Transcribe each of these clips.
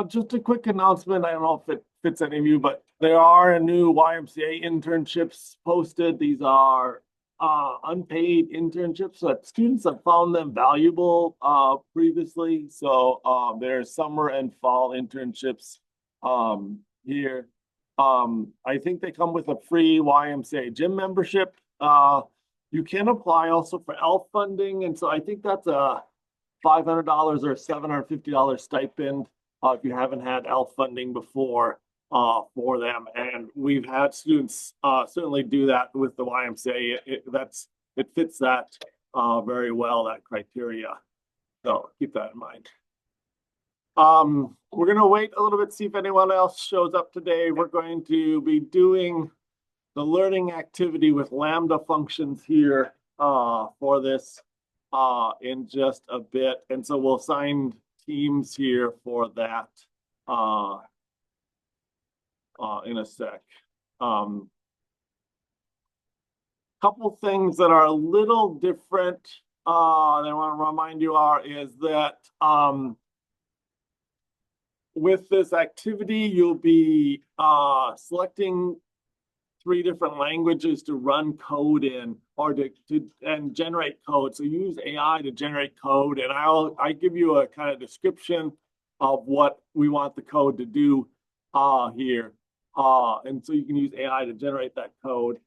Just a quick announcement. I don't know if it fits any of you, but there are new YMCA internships posted. These are unpaid internships that students have found them valuable previously. So there's summer and fall internships here. I think they come with a free YMCA gym membership. You can apply also for ELF funding, and so I think that's a $500 or $750 stipend if you haven't had ELF funding before for them. And we've had students certainly do that with the YMCA. It fits that very well, that criteria. So keep that in mind. We're going to wait a little bit, see if anyone else shows up today. We're going to be doing the learning activity with Lambda functions here for this in just a bit. And so we'll assign teams here for that in a sec. Couple things that are a little different that I want to remind you is that with this activity, you'll be selecting 3 different languages to run code in or to generate code. So use AI to generate code, and I give you a kind of description of what we want the code to do here. And so you can use AI to generate that code.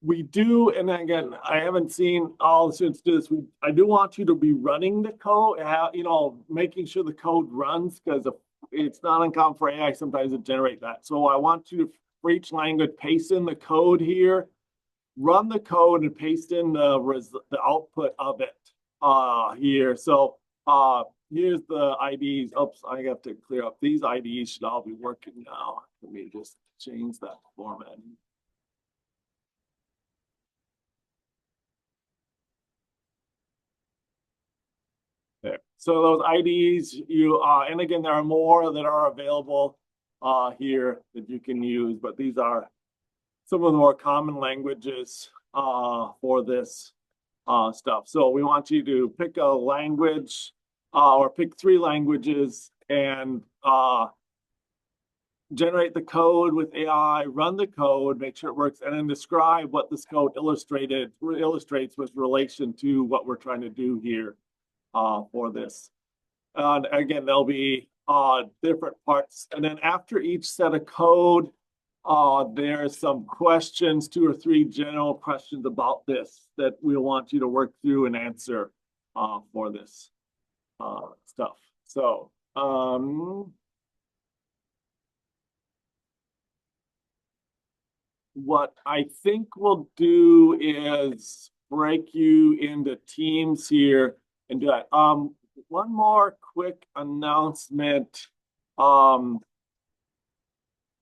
We do, and again, I haven't seen all the students do this. I do want you to be running the code, making sure the code runs, because it's not uncommon for AI sometimes to generate that. So I want you to, for each language, paste in the code here, run the code, and paste in the output of it here. So here's the IDs. Oops, I have to clear up. These IDs should all be working now. Let me just change that format. There. So those IDs, and again, there are more that are available here that you can use, but these are some of the more common languages for this stuff. So we want you to pick a language or pick 3 languages and generate the code with AI, run the code, make sure it works, and then describe what this code illustrates with relation to what we're trying to do here for this. And again, there'll be different parts. And then after each set of code, there's some questions, 2 or 3 general questions about this that we'll want you to work through and answer for this stuff. So what I think we'll do is break you into teams here and do that. One more quick announcement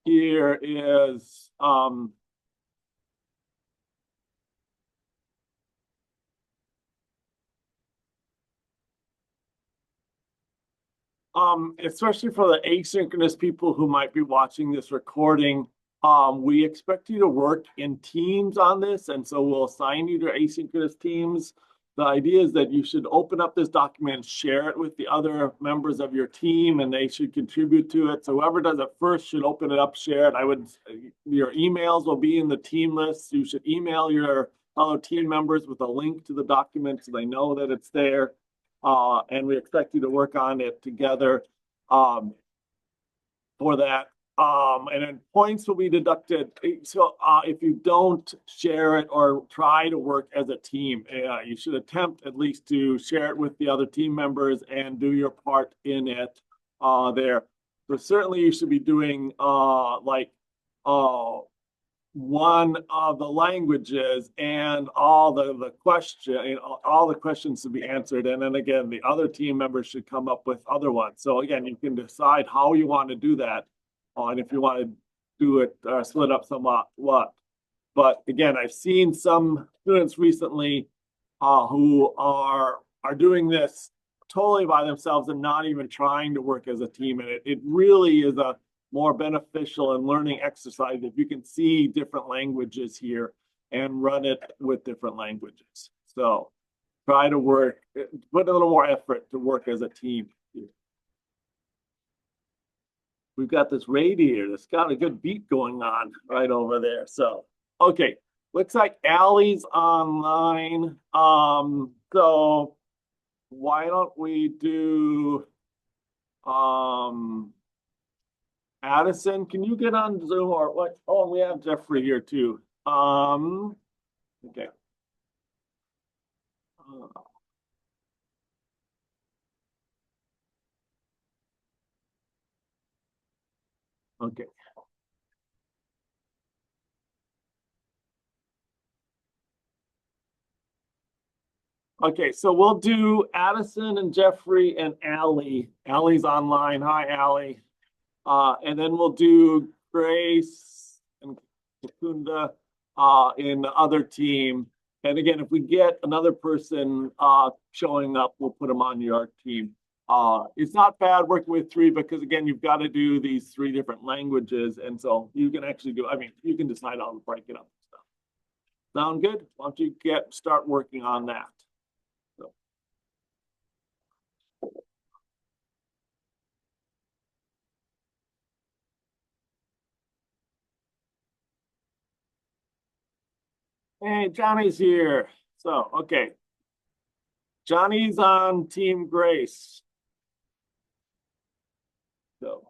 here is especially for the asynchronous people who might be watching this recording, we expect you to work in teams on this, and so we'll assign you to asynchronous teams. The idea is that you should open up this document, share it with the other members of your team, and they should contribute to it. So whoever does it first should open it up, share it. Your emails will be in the team list. You should email your fellow team members with a link to the document so they know that it's there. And we expect you to work on it together for that. And then points will be deducted. So if you don't share it or try to work as a team, you should attempt at least to share it with the other team members and do your part in it there. So certainly you should be doing one of the languages and all the questions to be answered. And then again, the other team members should come up with other ones. So again, you can decide how you want to do that. And if you want to do it, split up somewhat, but again, I've seen some students recently who are doing this totally by themselves and not even trying to work as a team. And it really is a more beneficial and learning exercise if you can see different languages here and run it with different languages. So try to put a little more effort to work as a team here. we've got this radiator that's got a good beat going on right over there. So, okay, looks like Allie's online. So why don't we do Addison? Can you get on Zoom or what? Oh, we have Jeffrey here too. Okay. Uh, okay. Okay, so we'll do Addison and Jeffrey and Allie. Allie's online. Hi, Allie. And then we'll do Grace and Kakunda in the other team. And again, if we get another person showing up, we'll put them on your team. It's not bad working with three because again, you've got to do these three different languages. And so you can actually do, I mean, you can decide how to break it up and stuff. Sound good? Why don't you start working on that? So. Hey, Johnny's here. So, okay. Johnny's on Team Grace. So,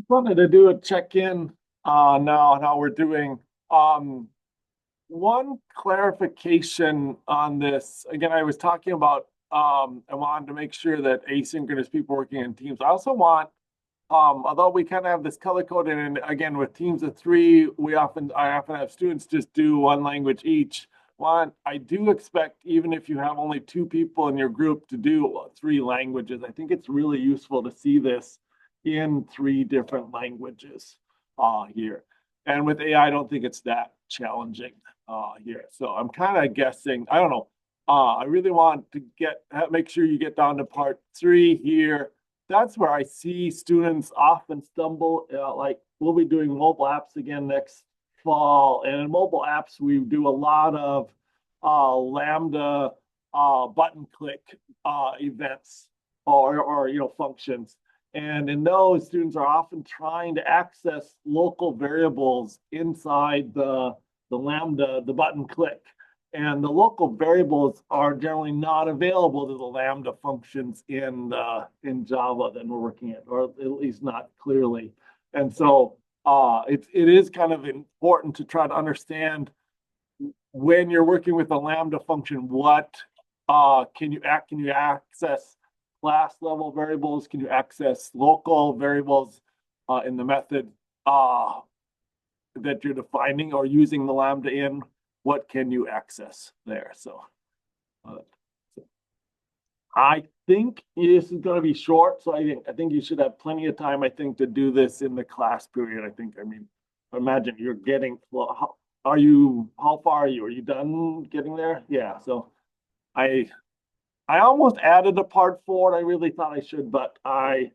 wanted to do a check-in now on how we're doing. Um, One clarification on this. Again, I was talking about I wanted to make sure that asynchronous people working in teams. I also want although we kind of have this color coded, and again, with teams of three, I often have students just do one language each. One, I do expect, even if you have only two people in your group, to do three languages. I think it's really useful to see this in three different languages here. And with AI, I don't think it's that challenging here. So I'm kind of guessing, I don't know. I really want to make sure you get down to part three here. That's where I see students often stumble. Like we'll be doing mobile apps again next fall, and in mobile apps we do a lot of Lambda button click events or functions. And in those, students are often trying to access local variables inside the Lambda, the button click. And the local variables are generally not available to the Lambda functions in Java that we're working at, or at least not clearly. And so it is kind of important to try to understand when you're working with a Lambda function, what can you access class level variables? Can you access local variables in the method that you're defining or using the Lambda in? What can you access there? So I think this is going to be short. So I think you should have plenty of time, I think, to do this in the class period. I mean, imagine you're getting, well, how far are you? Are you done getting there? Yeah. So I almost added a part 4. I really thought I should, but I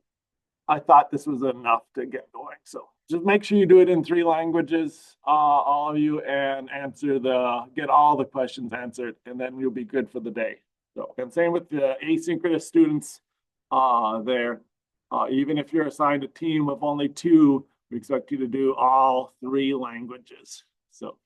thought this was enough to get going. So just make sure you do it in 3 languages, all of you, and get all the questions answered, and then you'll be good for the day. So, and same with the asynchronous students there. Even if you're assigned a team of only 2, we expect you to do all 3 languages. So.